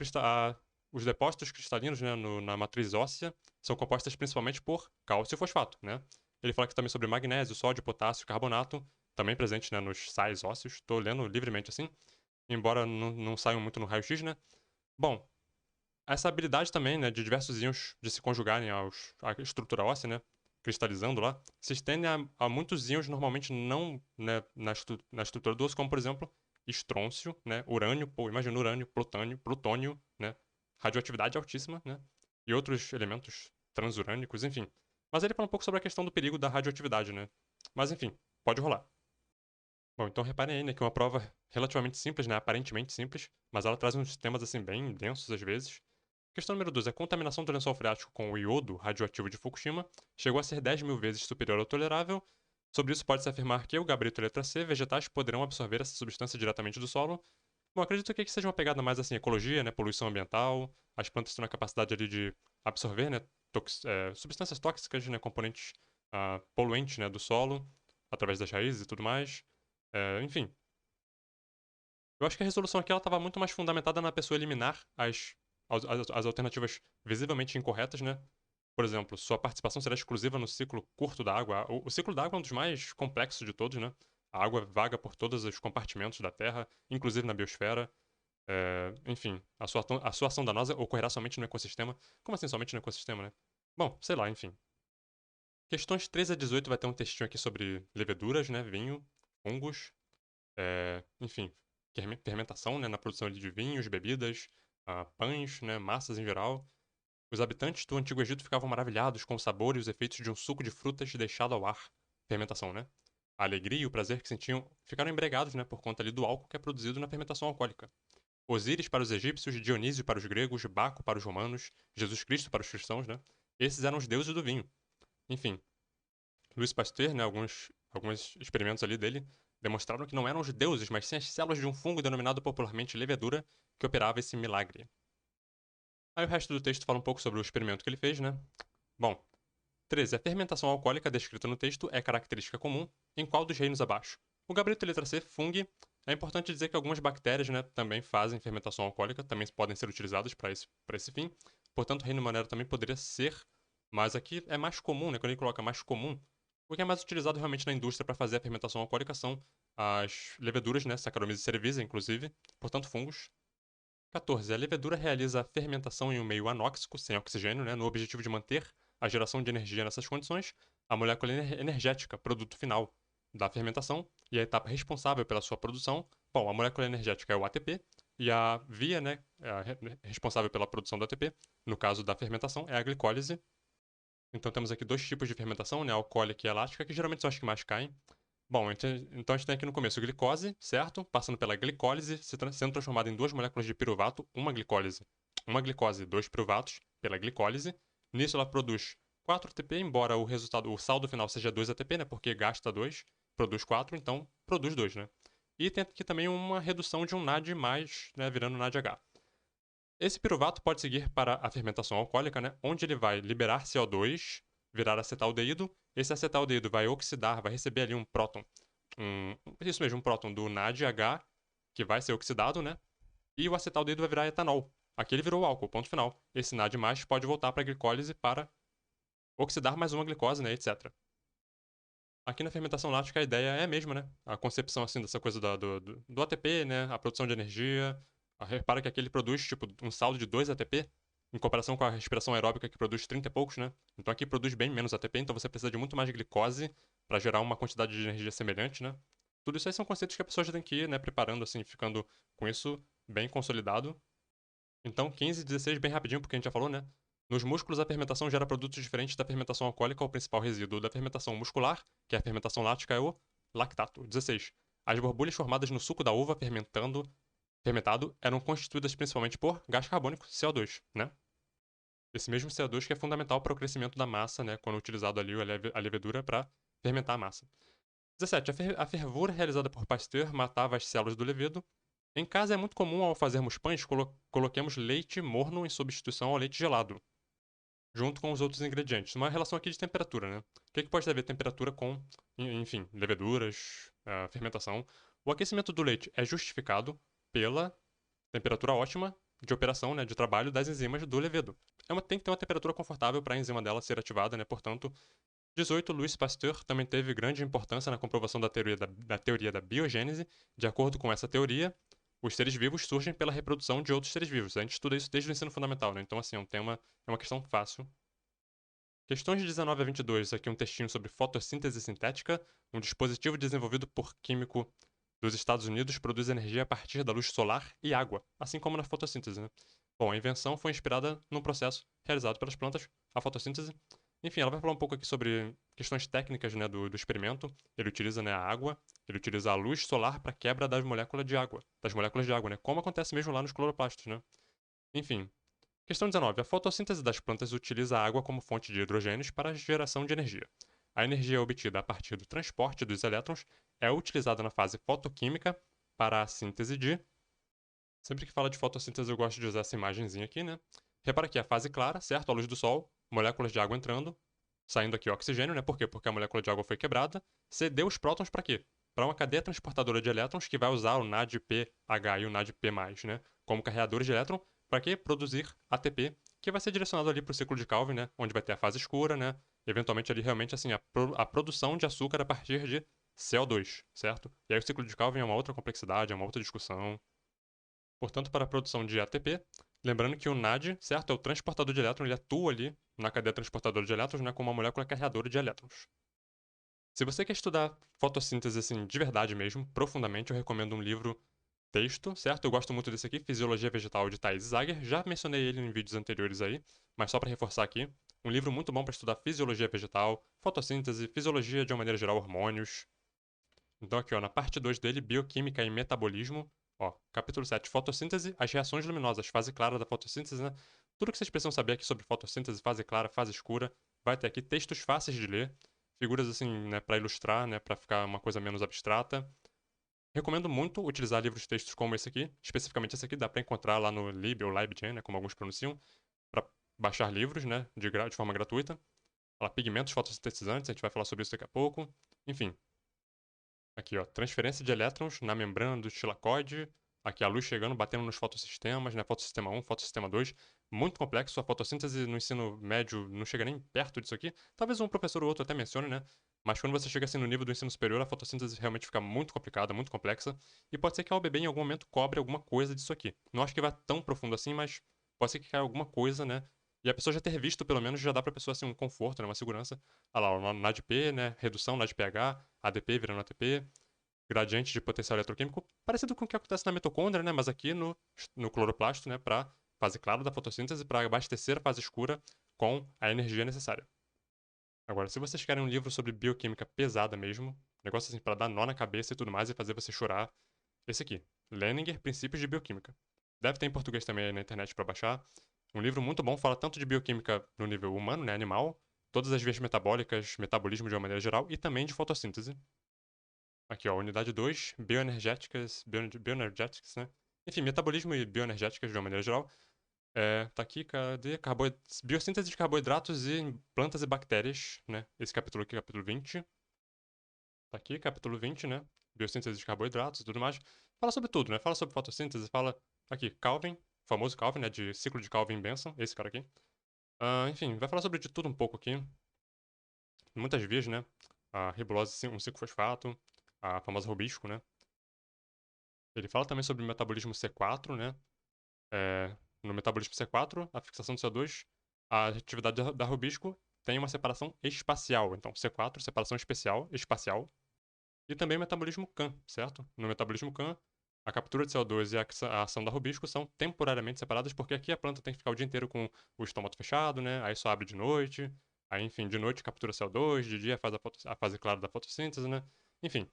os depósitos cristalinos, né, na matriz óssea são compostas principalmente por cálcio e fosfato, né? Ele fala aqui também sobre magnésio, sódio, potássio, carbonato, também presente, né, nos sais ósseos. Estou lendo livremente assim, embora não saiam muito no raio-x, né? Bom, essa habilidade também, né, de diversos íons de se conjugarem à estrutura óssea, né, cristalizando lá, se estende a muitos íons normalmente não, né, na estrutura do osso, como por exemplo estrôncio, né, urânio, pô, imagina urânio, plutônio, né, radioatividade altíssima, né, e outros elementos transurânicos, enfim. Mas ele fala um pouco sobre a questão do perigo da radioatividade, né. Mas enfim, pode rolar. Bom, então reparem aí, né, que é uma prova relativamente simples, né, aparentemente simples, mas ela traz uns temas assim bem densos às vezes. Questão número 2. A contaminação do lençol freático com o iodo radioativo de Fukushima chegou a ser 10 mil vezes superior ao tolerável. Sobre isso, pode-se afirmar que o gabarito letra C, vegetais poderão absorver essa substância diretamente do solo. Bom, acredito que seja uma pegada mais assim, ecologia, né, poluição ambiental. As plantas têm a capacidade ali de absorver, né, substâncias tóxicas, né, componentes poluentes, né, do solo, através das raízes e tudo mais. Enfim, eu acho que a resolução aqui ela estava muito mais fundamentada na pessoa eliminar as alternativas visivelmente incorretas, né? Por exemplo, sua participação será exclusiva no ciclo curto da água. O ciclo da água é um dos mais complexos de todos, né? A água vaga por todos os compartimentos da Terra, inclusive na biosfera. Enfim, a sua ação danosa ocorrerá somente no ecossistema. Como assim somente no ecossistema, né? Bom, sei lá, enfim. Questões 13 a 18 vai ter um textinho aqui sobre leveduras, né? Vinho, fungos, enfim, fermentação, né? Na produção ali de vinhos, bebidas, pães, né? Massas em geral. Os habitantes do Antigo Egito ficavam maravilhados com o sabor e os efeitos de um suco de frutas deixado ao ar. Fermentação, né? A alegria e o prazer que sentiam ficaram embriagados, né? Por conta ali do álcool que é produzido na fermentação alcoólica. Osíris para os egípcios, Dionísio para os gregos, Baco para os romanos, Jesus Cristo para os cristãos, né? Esses eram os deuses do vinho. Enfim, Louis Pasteur, né, alguns experimentos ali dele, demonstraram que não eram os deuses, mas sim as células de um fungo denominado popularmente levedura que operava esse milagre. Aí o resto do texto fala um pouco sobre o experimento que ele fez, né? Bom, 13. A fermentação alcoólica descrita no texto é característica comum em qual dos reinos abaixo? O gabarito letra C, fungi. É importante dizer que algumas bactérias, né, também fazem fermentação alcoólica, também podem ser utilizadas para esse fim. Portanto, o reino Monero também poderia ser, mas aqui é mais comum, né, quando ele coloca mais comum, o que é mais utilizado realmente na indústria para fazer a fermentação alcoólica são as leveduras, né, Saccharomyces cerevisiae, inclusive, portanto, fungos. 14. A levedura realiza a fermentação em um meio anóxico, sem oxigênio, né, no objetivo de manter a geração de energia nessas condições. A molécula energética, produto final da fermentação, e a etapa responsável pela sua produção. Bom, a molécula energética é o ATP, e a via, né, responsável pela produção do ATP, no caso da fermentação, é a glicólise. Então temos aqui dois tipos de fermentação, né, alcoólica e elástica, que geralmente são as que mais caem. Bom, então a gente tem aqui no começo glicose, certo? Passando pela glicólise, sendo transformada em duas moléculas de piruvato, uma glicose, dois piruvatos, pela glicólise. Nisso ela produz 4 ATP, embora o saldo final seja 2 ATP, né? Porque gasta 2, produz 4, então produz 2, né? E tem aqui também uma redução de um NAD+, né? Virando NADH. Esse piruvato pode seguir para a fermentação alcoólica, né? Onde ele vai liberar CO2, virar acetaldeído. Esse acetaldeído vai oxidar, vai receber ali um próton, isso mesmo, um próton do NADH, que vai ser oxidado, né? E o acetaldeído vai virar etanol. Aqui ele virou álcool, ponto final. Esse NAD+, pode voltar para a glicólise para oxidar mais uma glicose, né, etc. Aqui na fermentação lática a ideia é a mesma, né? A concepção, assim, dessa coisa do ATP, né? A produção de energia. Repara que aqui ele produz, tipo, um saldo de 2 ATP, em comparação com a respiração aeróbica que produz 30 e poucos, né? Então aqui produz bem menos ATP, então você precisa de muito mais glicose para gerar uma quantidade de energia semelhante, né? Tudo isso aí são conceitos que a pessoa já tem que ir, né, preparando, assim, ficando com isso bem consolidado. Então, 15 e 16, bem rapidinho, porque a gente já falou, né? Nos músculos, a fermentação gera produtos diferentes da fermentação alcoólica. O principal resíduo da fermentação muscular, que é a fermentação lática, é o lactato. 16. As borbulhas formadas no suco da uva fermentado eram constituídas principalmente por gás carbônico, CO2, né? Esse mesmo CO2 que é fundamental para o crescimento da massa, né? Quando utilizado ali a levedura para fermentar a massa. 17. A fervura realizada por Pasteur matava as células do levedo. Em casa é muito comum, ao fazermos pães, coloquemos leite morno em substituição ao leite gelado, junto com os outros ingredientes. Uma relação aqui de temperatura, né? O que pode haver temperatura com, enfim, leveduras, fermentação? O aquecimento do leite é justificado pela temperatura ótima de operação, né, de trabalho das enzimas do levedo. Tem que ter uma temperatura confortável para a enzima dela ser ativada, né? Portanto, 18. Louis Pasteur também teve grande importância na comprovação da teoria da biogênese. De acordo com essa teoria, os seres vivos surgem pela reprodução de outros seres vivos. A gente estuda isso desde o ensino fundamental, né? Então, assim, é uma questão fácil. Questões de 19 a 22, aqui um textinho sobre fotossíntese sintética. Um dispositivo desenvolvido por químico dos Estados Unidos produz energia a partir da luz solar e água, assim como na fotossíntese, né? Bom, a invenção foi inspirada num processo realizado pelas plantas, a fotossíntese. Enfim, ela vai falar um pouco aqui sobre questões técnicas, né, do experimento. Ele utiliza, né, a água, ele utiliza a luz solar para quebra das moléculas de água, né, como acontece mesmo lá nos cloroplastos, né? Enfim, questão 19. A fotossíntese das plantas utiliza a água como fonte de hidrogênios para a geração de energia. A energia obtida a partir do transporte dos elétrons é utilizada na fase fotoquímica para a síntese de. Sempre que fala de fotossíntese, eu gosto de usar essa imagenzinha aqui, né? Repara aqui a fase clara, certo? A luz do sol, moléculas de água entrando, saindo aqui o oxigênio, né? Por quê? Porque a molécula de água foi quebrada, cedeu os prótons para quê? Para uma cadeia transportadora de elétrons que vai usar o NADPH e o NADP+, né? Como carreadores de elétron, para quê? Produzir ATP, que vai ser direcionado ali para o ciclo de Calvin, né? Onde vai ter a fase escura, né? Eventualmente ali realmente assim a produção de açúcar a partir de CO2, certo? E aí o ciclo de Calvin é uma outra complexidade, é uma outra discussão. portanto, para a produção de ATP. Lembrando que o NAD, certo, é o transportador de elétrons, ele atua ali na cadeia transportadora de elétrons, né, como uma molécula carreadora de elétrons. Se você quer estudar fotossíntese assim, de verdade mesmo, profundamente, eu recomendo um livro texto, certo? Eu gosto muito desse aqui, Fisiologia Vegetal, de Thais Zager. Já mencionei ele em vídeos anteriores aí, mas só para reforçar aqui. Um livro muito bom para estudar fisiologia vegetal, fotossíntese, fisiologia de uma maneira geral, hormônios. Então aqui, ó, na parte 2 dele, Bioquímica e Metabolismo, ó, capítulo 7, Fotossíntese, as reações luminosas, fase clara da fotossíntese, né? Tudo que vocês precisam saber aqui sobre fotossíntese, fase clara, fase escura, vai ter aqui textos fáceis de ler, figuras assim, né, para ilustrar, né, para ficar uma coisa menos abstrata. Recomendo muito utilizar livros de textos como esse aqui, especificamente esse aqui, dá para encontrar lá no Lib ou LibGen, né, como alguns pronunciam, para baixar livros, né, de forma gratuita. Fala pigmentos fotossintetizantes, a gente vai falar sobre isso daqui a pouco. Enfim, aqui, ó, transferência de elétrons na membrana do tilacoide. Aqui a luz chegando, batendo nos fotossistemas, né? Fotossistema 1, fotossistema 2. Muito complexo. A fotossíntese no ensino médio não chega nem perto disso aqui. Talvez um professor ou outro até mencione, né? Mas quando você chega assim no nível do ensino superior, a fotossíntese realmente fica muito complicada, muito complexa. E pode ser que a UBB em algum momento cobre alguma coisa disso aqui. Não acho que vá tão profundo assim, mas pode ser que caia alguma coisa, né? E a pessoa já ter visto, pelo menos, já dá pra pessoa assim, um conforto, né? Uma segurança. Olha lá, o NADP, né? Redução, NADPH, ADP virando ATP, gradiente de potencial eletroquímico, parecido com o que acontece na mitocôndria, né? Mas aqui no cloroplasto, né? Para fase clara da fotossíntese, para abastecer a fase escura com a energia necessária. Agora, se vocês querem um livro sobre bioquímica pesada mesmo, negócio assim para dar nó na cabeça e tudo mais e fazer você chorar, esse aqui, Leninger, Princípios de Bioquímica. Deve ter em português também aí na internet para baixar. Um livro muito bom, fala tanto de bioquímica no nível humano, né, animal, todas as vias metabólicas, metabolismo de uma maneira geral e também de fotossíntese. Aqui, ó, unidade 2, bioenergéticas, né? Enfim, metabolismo e bioenergéticas de uma maneira geral. Tá aqui, cadê? Biossíntese de carboidratos em plantas e bactérias, né? Esse capítulo aqui, capítulo 20. Tá aqui, capítulo 20, né? Biossíntese de carboidratos e tudo mais. Fala sobre tudo, né? Fala sobre fotossíntese, fala aqui, Calvin, famoso Calvin, né? De ciclo de Calvin-Benson, esse cara aqui. Enfim, vai falar sobre de tudo um pouco aqui. Muitas vias, né? A ribulose 1,5-fosfato, a famosa rubisco, né? Ele fala também sobre o metabolismo C4, né? No metabolismo C4, a fixação do CO2, a atividade da rubisco tem uma separação espacial. Então, C4, separação especial, espacial. E também o metabolismo CAM, certo? No metabolismo CAM, a captura de CO2 e a ação da rubisco são temporariamente separadas, porque aqui a planta tem que ficar o dia inteiro com o estômago fechado, né? Aí só abre de noite. Aí, enfim, de noite captura CO2, de dia faz a fase clara da fotossíntese, né? Enfim,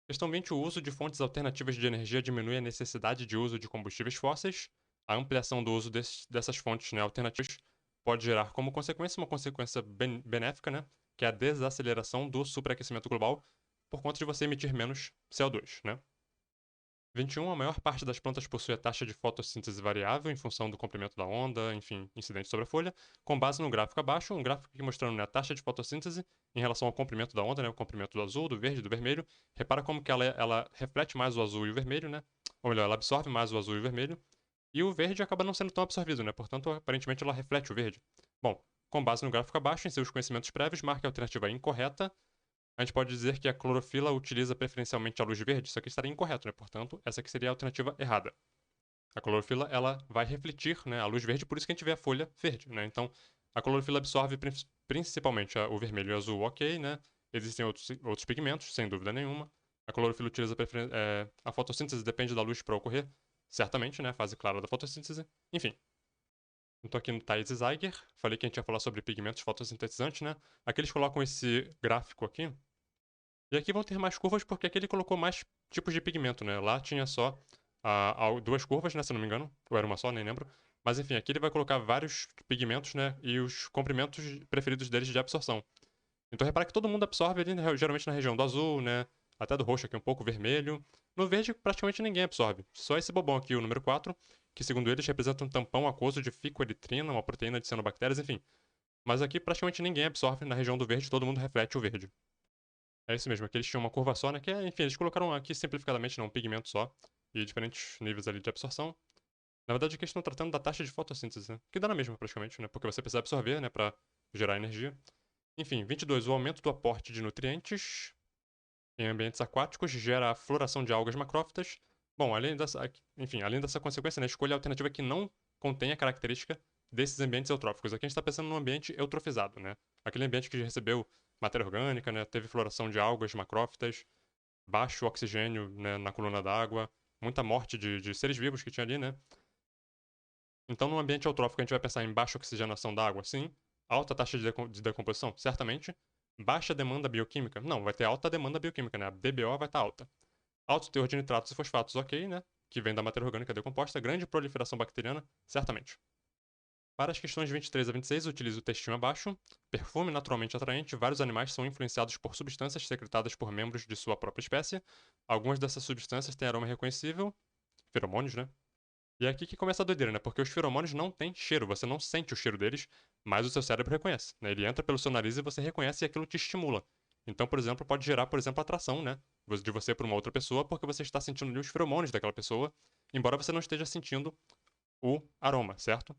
questão 20. O uso de fontes alternativas de energia diminui a necessidade de uso de combustíveis fósseis. A ampliação do uso dessas fontes, né, alternativas pode gerar como consequência uma consequência benéfica, né, que é a desaceleração do superaquecimento global por conta de você emitir menos CO2, né? 21. A maior parte das plantas possui a taxa de fotossíntese variável em função do comprimento da onda, enfim, incidente sobre a folha, com base no gráfico abaixo, um gráfico aqui mostrando, né, a taxa de fotossíntese em relação ao comprimento da onda, né, o comprimento do azul, do verde, do vermelho. Repara como que ela reflete mais o azul e o vermelho, né? Ou melhor, ela absorve mais o azul e o vermelho. E o verde acaba não sendo tão absorvido, né? Portanto, aparentemente ela reflete o verde. Bom, com base no gráfico abaixo, em seus conhecimentos prévios, marque a alternativa incorreta. A gente pode dizer que a clorofila utiliza preferencialmente a luz verde, isso aqui estaria incorreto, né? Portanto, essa aqui seria a alternativa errada. A clorofila, ela vai refletir, né, a luz verde, por isso que a gente vê a folha verde, né? Então, a clorofila absorve principalmente o vermelho e o azul, ok, né? Existem outros pigmentos, sem dúvida nenhuma. A clorofila utiliza a fotossíntese depende da luz para ocorrer, certamente, né? A fase clara da fotossíntese. Enfim. Então aqui no Thais Zeiger, falei que a gente ia falar sobre pigmentos fotossintetizantes, né? Aqui eles colocam esse gráfico aqui, e aqui vão ter mais curvas porque aqui ele colocou mais tipos de pigmento, né? Lá tinha só duas curvas, né? Se eu não me engano. Ou era uma só, nem lembro. Mas enfim, aqui ele vai colocar vários pigmentos, né? E os comprimentos preferidos deles de absorção. Então repara que todo mundo absorve ali, né, geralmente na região do azul, né? Até do roxo aqui um pouco, vermelho. No verde, praticamente ninguém absorve. Só esse bobão aqui, o número 4, que segundo eles representa um tampão aquoso de ficoeritrina, uma proteína de cianobactérias, enfim. Mas aqui praticamente ninguém absorve na região do verde, todo mundo reflete o verde. É isso mesmo, aqui eles tinham uma curva só, né? Que é, enfim, eles colocaram aqui simplificadamente, né, um pigmento só. E diferentes níveis ali de absorção. Na verdade, aqui eles estão tratando da taxa de fotossíntese, né? Que dá na mesma, praticamente, né? Porque você precisa absorver, né? Pra gerar energia. Enfim, 22. O aumento do aporte de nutrientes em ambientes aquáticos gera a floração de algas macrófitas. Bom, além dessa consequência, né, escolha a alternativa que não contém a característica desses ambientes eutróficos. Aqui a gente está pensando num ambiente eutrofizado, né? Aquele ambiente que recebeu matéria orgânica, né, teve floração de algas, macrófitas, baixo oxigênio, né, na coluna d'água, muita morte de seres vivos que tinha ali, né? Então, num ambiente eutrófico, a gente vai pensar em baixa oxigenação da água, sim. Alta taxa de decomposição, certamente. Baixa demanda bioquímica? Não, vai ter alta demanda bioquímica, né? A DBO vai estar alta. Alto teor de nitratos e fosfatos, ok, né? Que vem da matéria orgânica decomposta. Grande proliferação bacteriana, certamente. Para as questões 23 a 26, utilize o textinho abaixo. Perfume naturalmente atraente. Vários animais são influenciados por substâncias secretadas por membros de sua própria espécie. Algumas dessas substâncias têm aroma reconhecível. Feromônios, né? E é aqui que começa a doideira, né? Porque os feromônios não têm cheiro, você não sente o cheiro deles, mas o seu cérebro reconhece, né? Ele entra pelo seu nariz e você reconhece e aquilo te estimula. Então, por exemplo, pode gerar, por exemplo, atração, né? De você para uma outra pessoa, porque você está sentindo ali os feromônios daquela pessoa, embora você não esteja sentindo o aroma, certo?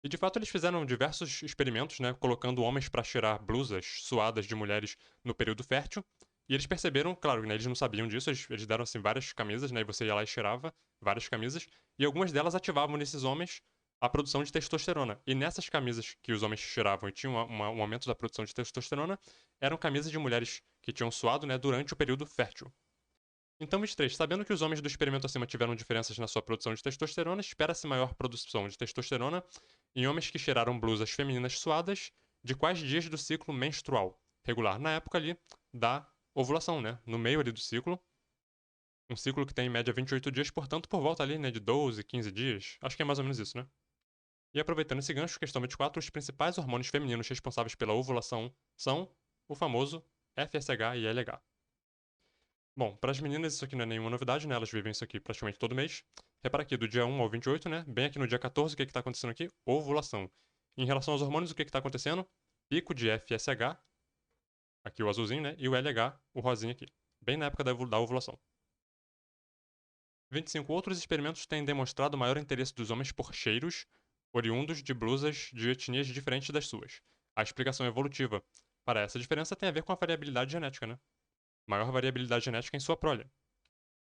E de fato eles fizeram diversos experimentos, né, colocando homens para cheirar blusas suadas de mulheres no período fértil. E eles perceberam, claro, né, eles não sabiam disso, eles deram assim várias camisas, né, e você ia lá e cheirava várias camisas, e algumas delas ativavam nesses homens a produção de testosterona. E nessas camisas que os homens cheiravam e tinham um aumento da produção de testosterona, eram camisas de mulheres que tinham suado, né, durante o período fértil. Então, 23. Sabendo que os homens do experimento acima tiveram diferenças na sua produção de testosterona, espera-se maior produção de testosterona em homens que cheiraram blusas femininas suadas de quais dias do ciclo menstrual regular? Na época ali da ovulação, né? No meio ali do ciclo. Um ciclo que tem em média 28 dias, portanto, por volta ali, né, de 12, 15 dias. Acho que é mais ou menos isso, né? E aproveitando esse gancho, questão 24, os principais hormônios femininos responsáveis pela ovulação são o famoso FSH e LH. Bom, para as meninas isso aqui não é nenhuma novidade, né? Elas vivem isso aqui praticamente todo mês. Repara aqui, do dia 1 ao 28, né? Bem aqui no dia 14, o que está acontecendo aqui? Ovulação. Em relação aos hormônios, o que está acontecendo? Pico de FSH, aqui o azulzinho, né? E o LH, o rosinho aqui. Bem na época da ovulação. 25. Outros experimentos têm demonstrado maior interesse dos homens por cheiros oriundos de blusas de etnias diferentes das suas. A explicação evolutiva para essa diferença tem a ver com a variabilidade genética, né? Maior variabilidade genética em sua prole.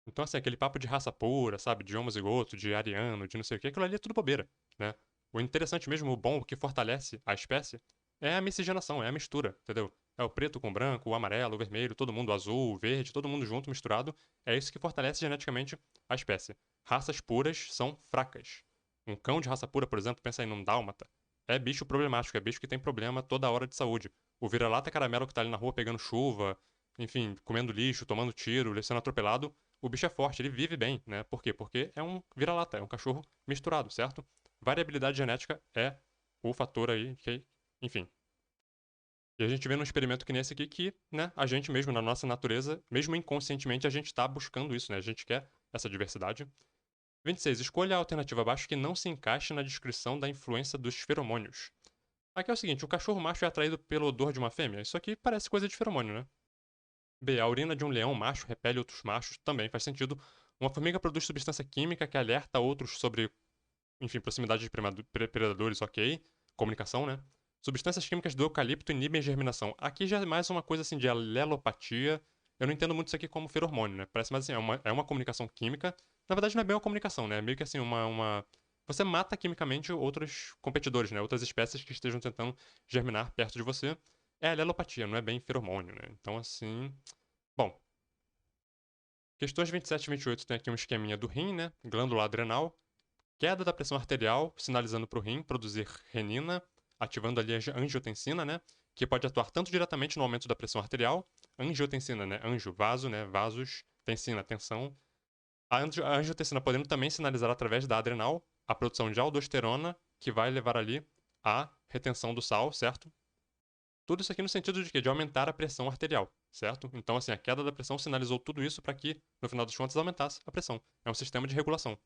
Então, assim, aquele papo de raça pura, sabe? De homozigoto, de ariano, de não sei o que, aquilo ali é tudo bobeira, né? O interessante mesmo, o bom, o que fortalece a espécie, é a miscigenação, é a mistura, entendeu? É o preto com o branco, o amarelo, o vermelho, todo mundo azul, o verde, todo mundo junto, misturado. É isso que fortalece geneticamente a espécie. Raças puras são fracas. Um cão de raça pura, por exemplo, pensa aí num dálmata. É bicho problemático, é bicho que tem problema toda hora de saúde. O vira-lata caramelo que tá ali na rua pegando chuva, enfim, comendo lixo, tomando tiro, sendo atropelado, o bicho é forte, ele vive bem, né? Por quê? Porque é um vira-lata, é um cachorro misturado, certo? Variabilidade genética é o fator aí que, enfim. E a gente vê num experimento que nesse aqui que, né, a gente mesmo, na nossa natureza, mesmo inconscientemente, a gente está buscando isso, né? A gente quer essa diversidade. 26. Escolha a alternativa abaixo que não se encaixe na descrição da influência dos feromônios. Aqui é o seguinte, o cachorro macho é atraído pelo odor de uma fêmea? Isso aqui parece coisa de feromônio, né? B. A urina de um leão macho repele outros machos. Também faz sentido. Uma formiga produz substância química que alerta outros sobre, enfim, proximidade de predadores, ok. Comunicação, né? Substâncias químicas do eucalipto inibem a germinação. Aqui já é mais uma coisa assim de alelopatia. Eu não entendo muito isso aqui como feromônio, né? Parece mais assim, é uma comunicação química. Na verdade, não é bem uma comunicação, né? É meio que assim, Você mata quimicamente outros competidores, né? Outras espécies que estejam tentando germinar perto de você. É alelopatia, não é bem feromônio, né? Então, assim. Bom, questões 27 e 28 tem aqui um esqueminha do rim, né? Glândula adrenal. Queda da pressão arterial, sinalizando para o rim produzir renina, ativando ali a angiotensina, né? Que pode atuar tanto diretamente no aumento da pressão arterial, angiotensina, né? Anjo, vaso, né? Vasos, tensina, tensão. A angiotensina podendo também sinalizar através da adrenal a produção de aldosterona, que vai levar ali à retenção do sal, certo? Tudo isso aqui no sentido de quê? De aumentar a pressão arterial, certo? Então, assim, a queda da pressão sinalizou tudo isso para que, no final das contas, aumentasse a pressão. É um sistema de regulação.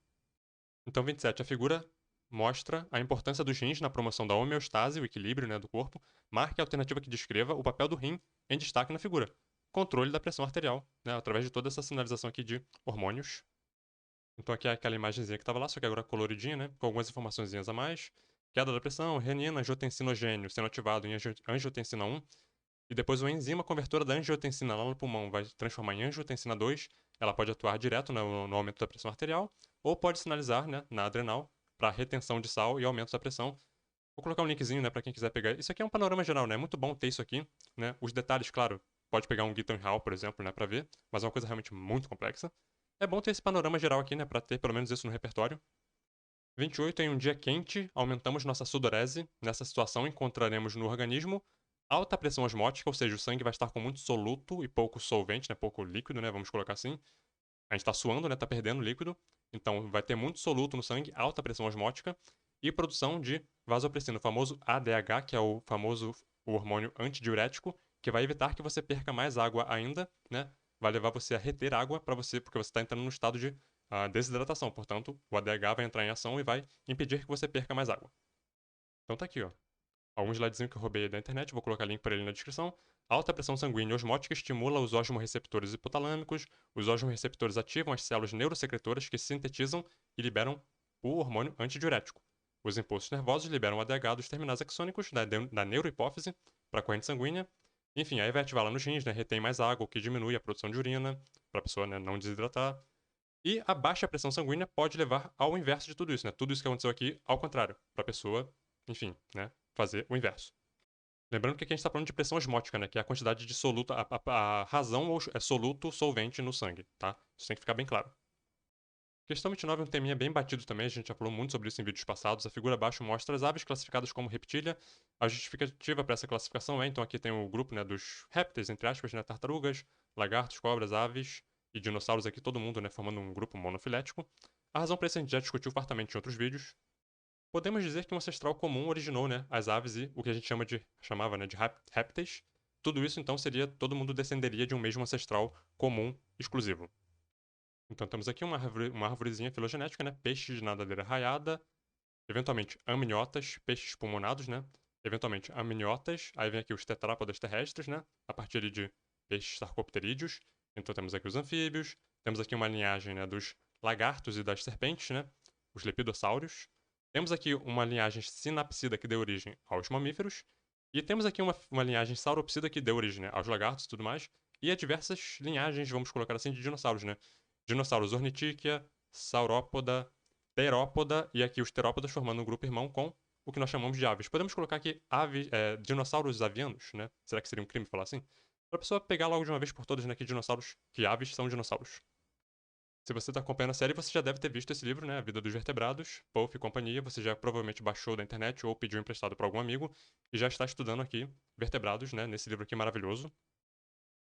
Então, 27, a figura mostra a importância dos rins na promoção da homeostase, o equilíbrio, né, do corpo. Marque a alternativa que descreva o papel do rim em destaque na figura. Controle da pressão arterial, né, através de toda essa sinalização aqui de hormônios. Então aqui é aquela imagenzinha que estava lá, só que agora coloridinha, né, com algumas informações a mais. Queda da pressão, renina, angiotensinogênio sendo ativado em angiotensina 1. E depois uma enzima convertora da angiotensina lá no pulmão vai transformar em angiotensina 2. Ela pode atuar direto no aumento da pressão arterial, ou pode sinalizar, né, na adrenal, para retenção de sal e aumento da pressão. Vou colocar um linkzinho, né, para quem quiser pegar. Isso aqui é um panorama geral, né? É muito bom ter isso aqui, né? Os detalhes, claro, pode pegar um GitHub, por exemplo, né, para ver, mas é uma coisa realmente muito complexa. É bom ter esse panorama geral aqui, né, para ter pelo menos isso no repertório. 28, em um dia quente, aumentamos nossa sudorese. Nessa situação, encontraremos no organismo alta pressão osmótica, ou seja, o sangue vai estar com muito soluto e pouco solvente, né, pouco líquido, né, vamos colocar assim. A gente está suando, né, está perdendo líquido, então vai ter muito soluto no sangue, alta pressão osmótica e produção de vasopressina, o famoso ADH, que é o famoso hormônio antidiurético, que vai evitar que você perca mais água ainda, né? Vai levar você a reter água para você, porque você está entrando no estado de desidratação. Portanto, o ADH vai entrar em ação e vai impedir que você perca mais água. Então tá aqui, ó. Algum slidezinho que eu roubei da internet, vou colocar link para ele na descrição. Alta pressão sanguínea osmótica estimula os osmorreceptores hipotalâmicos. Os osmorreceptores ativam as células neurosecretoras que sintetizam e liberam o hormônio antidiurético. Os impulsos nervosos liberam o ADH dos terminais axônicos da neurohipófise para a corrente sanguínea. Enfim, aí vai ativar lá nos rins, né, retém mais água, o que diminui a produção de urina, para a pessoa, né, não desidratar. E a baixa pressão sanguínea pode levar ao inverso de tudo isso, né? Tudo isso que aconteceu aqui, ao contrário, para a pessoa, enfim, né, fazer o inverso. Lembrando que aqui a gente está falando de pressão osmótica, né? Que é a quantidade de soluto, a razão é soluto solvente no sangue, tá? Isso tem que ficar bem claro. Questão 29 é um teminha bem batido também, a gente já falou muito sobre isso em vídeos passados. A figura abaixo mostra as aves classificadas como reptília. A justificativa para essa classificação é, então aqui tem o grupo, né, dos répteis, entre aspas, né, tartarugas, lagartos, cobras, aves e dinossauros aqui, todo mundo, né, formando um grupo monofilético. A razão para isso a gente já discutiu fartamente em outros vídeos. Podemos dizer que um ancestral comum originou, né, as aves e o que a gente chamava, né, de répteis. Tudo isso então seria, todo mundo descenderia de um mesmo ancestral comum exclusivo. Então temos aqui uma árvorezinha filogenética, né, peixes de nadadeira raiada, eventualmente amniotas, peixes pulmonados, né, eventualmente amniotas, aí vem aqui os tetrápodas terrestres, né, a partir de peixes sarcopterídeos. Então temos aqui os anfíbios, temos aqui uma linhagem, né, dos lagartos e das serpentes, né, os lepidossáurios. Temos aqui uma linhagem sinapsida que deu origem aos mamíferos. E temos aqui uma linhagem sauropsida que deu origem, né, aos lagartos e tudo mais. E a diversas linhagens, vamos colocar assim, de dinossauros, né? Dinossauros ornitíquia, saurópoda, terópoda e aqui os terópodas formando um grupo irmão com o que nós chamamos de aves. Podemos colocar aqui aves, dinossauros avianos, né? Será que seria um crime falar assim? Para a pessoa pegar logo de uma vez por todas, né, que dinossauros, que aves são dinossauros. Se você está acompanhando a série, você já deve ter visto esse livro, né? A Vida dos Vertebrados, Poe e companhia. Você já provavelmente baixou da internet ou pediu emprestado para algum amigo e já está estudando aqui vertebrados, né? Nesse livro aqui maravilhoso.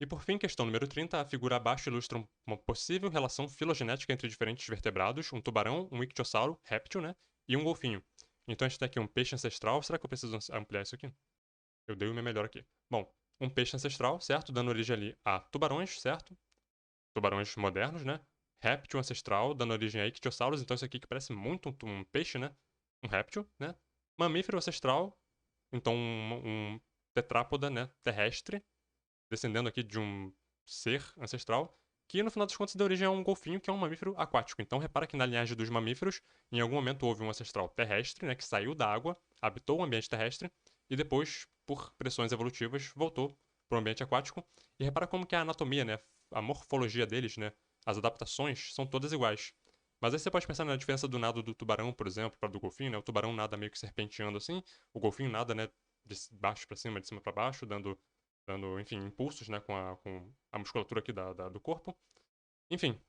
E por fim, questão número 30, a figura abaixo ilustra uma possível relação filogenética entre diferentes vertebrados, um tubarão, um ictiosauro, réptil, né? E um golfinho. Então a gente tem aqui um peixe ancestral. Será que eu preciso ampliar isso aqui? Eu dei o meu melhor aqui. Bom, um peixe ancestral, certo? Dando origem ali a tubarões, certo? Tubarões modernos, né? Réptil ancestral, dando origem a ictiossauros. Então isso aqui que parece muito um peixe, né? Um réptil, né? Mamífero ancestral, então um tetrápoda, né? Terrestre, descendendo aqui de um ser ancestral, que no final das contas deu origem a um golfinho, que é um mamífero aquático. Então repara que na linhagem dos mamíferos, em algum momento houve um ancestral terrestre, né? Que saiu da água, habitou o ambiente terrestre, e depois, por pressões evolutivas, voltou para o ambiente aquático. E repara como que a anatomia, né? A morfologia deles, né? As adaptações são todas iguais. Mas aí você pode pensar na diferença do nado do tubarão, por exemplo, para do golfinho, né? O tubarão nada meio que serpenteando assim, o golfinho nada, né, de baixo para cima, de cima para baixo, dando, enfim, impulsos, né, com a musculatura aqui do corpo. Enfim,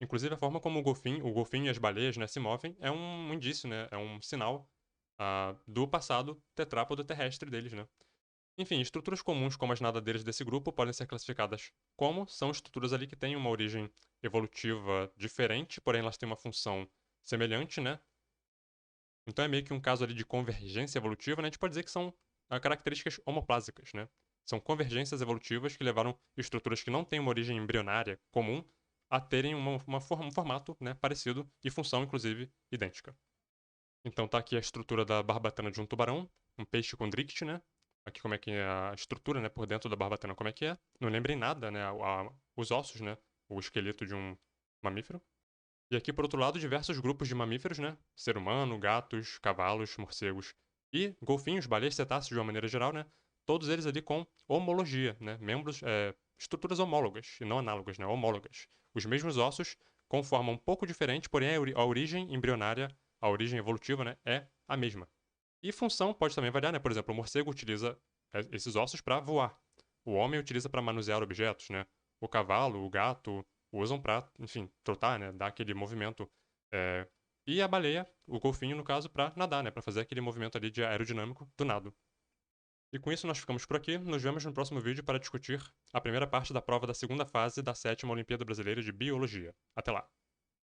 inclusive a forma como o golfinho e as baleias, né, se movem é um indício, né, é um sinal do passado tetrápodo terrestre deles, né. Enfim, estruturas comuns como as nadadeiras desse grupo podem ser classificadas como são estruturas ali que têm uma origem evolutiva diferente, porém elas têm uma função semelhante, né? Então é meio que um caso ali de convergência evolutiva, né? A gente pode dizer que são características homoplásicas, né? São convergências evolutivas que levaram estruturas que não têm uma origem embrionária comum a terem um formato, né, parecido e função, inclusive, idêntica. Então tá aqui a estrutura da barbatana de um tubarão, um peixe condrict, né? Aqui como é que é a estrutura, né, por dentro da barbatana, como é que é. Não lembrem nada, né, os ossos, né, o esqueleto de um mamífero. E aqui, por outro lado, diversos grupos de mamíferos, né, ser humano, gatos, cavalos, morcegos e golfinhos, baleias, cetáceos de uma maneira geral, né, todos eles ali com homologia, né? Membros, estruturas homólogas, e não análogas, né? Homólogas. Os mesmos ossos, com forma um pouco diferente, porém a origem embrionária, a origem evolutiva, né? É a mesma. E função pode também variar, né? Por exemplo, o morcego utiliza esses ossos para voar. O homem utiliza para manusear objetos, né? O cavalo, o gato usam para, enfim, trotar, né? Dar aquele movimento. E a baleia, o golfinho, no caso, para nadar, né? Para fazer aquele movimento ali de aerodinâmico do nado. E com isso nós ficamos por aqui. Nos vemos no próximo vídeo para discutir a primeira parte da prova da segunda fase da 7ª Olimpíada Brasileira de Biologia. Até lá!